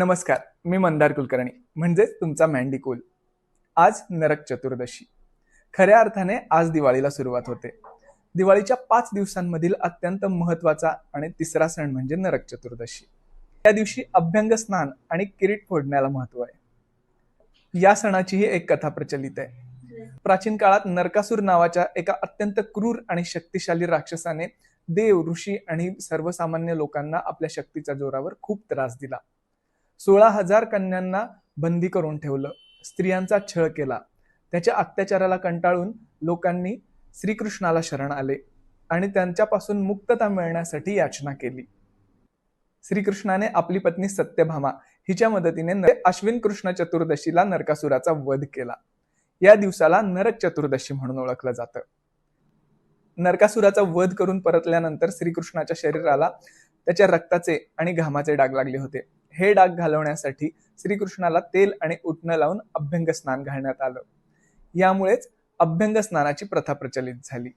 नमस्कार, मी मंदार कुलकर्णी म्हणजेच तुमचा मँडी कुल। आज नरक चतुर्दशी। खऱ्या अर्थाने आज दिवाळीला सुरुवात होते। दिवाळीच्या 5 दिवसांमधील अत्यंत महत्त्वाचा आणि तिसरा सण म्हणजे नरक चतुर्दशी। या दिवशी अभ्यंग स्नान आणि किरीट फोडण्याला महत्त्व आहे। या सणाचीही एक कथा प्रचलित आहे। प्राचीन काळात नरकासूर नावाच्या एका अत्यंत क्रूर आणि शक्तिशाली राक्षसाने देव, ऋषी आणि सर्वसामान्य लोकांना आपल्या शक्तीच्या जोरावर खूप त्रास दिला। 16,000 कन्यांना बंदी करून ठेवलं, स्त्रियांचा छळ केला। त्याच्या अत्याचाराला कंटाळून लोकांनी श्रीकृष्णाला शरण आले आणि त्यांच्यापासून मुक्तता मिळण्यासाठी याचना केली। श्रीकृष्णाने आपली पत्नी सत्यभामा हिच्या मदतीने अश्विन कृष्ण चतुर्दशीला नरकासुराचा वध केला। या दिवसाला नरक चतुर्दशी म्हणून ओळखलं जातं। नरकासुराचा वध करून परतल्यानंतर श्रीकृष्णाच्या शरीराला त्याच्या रक्ताचे आणि घामाचे डाग लागले होते। हे डाग घालवण्यासाठी श्रीकृष्णाला तेल आणि उटणं लावून अभ्यंग स्नान घालण्यात आलं। यामुळेच अभ्यंग स्नानाची प्रथा प्रचलित झाली।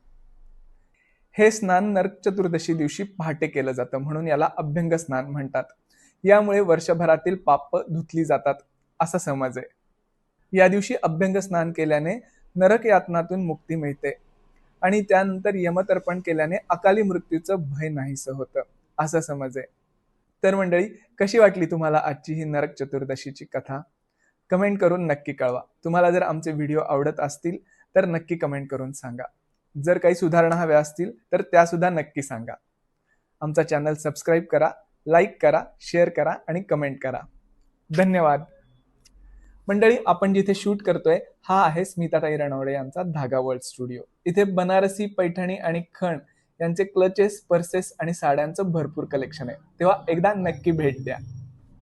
हे स्नान नरक चतुर्दशी दिवशी पहाटे केलं जातं, म्हणून याला अभ्यंग स्नान म्हणतात। यामुळे वर्षभरातील पाप धुतली जातात असा समज आहे। या दिवशी अभ्यंग स्नान केल्याने नरक यातनातून मुक्ती मिळते आणि त्यानंतर यमतर्पण केल्याने अकाली मृत्यूचं भय नाहीसं होतं असा समज आहे। तर मंडळी, कशी वाटली तुम्हाला आजची ही नरक चतुर्दशीची कथा? कमेंट करून नक्की कळवा। तुम्हाला जर आमचे व्हिडिओ आवडत असतील तर नक्की कमेंट करून सांगा। जर काही सुधारणा हव्या असतील तर त्या सुद्धा नक्की सांगा। आमचा चॅनल सबस्क्राईब करा, लाईक करा, शेअर करा आणि कमेंट करा। धन्यवाद। मंडळी, आपण जिथे शूट करतोय हा आहे स्मिताताई रणवडे यांचा धागा वर्ल्ड स्टुडिओ। इथे बनारसी, पैठणी आणि खण यांचे क्लचेस, पर्सेस आणि साड्यांचं भरपूर कलेक्शन आहे। तेव्हा एकदा नक्की भेट द्या।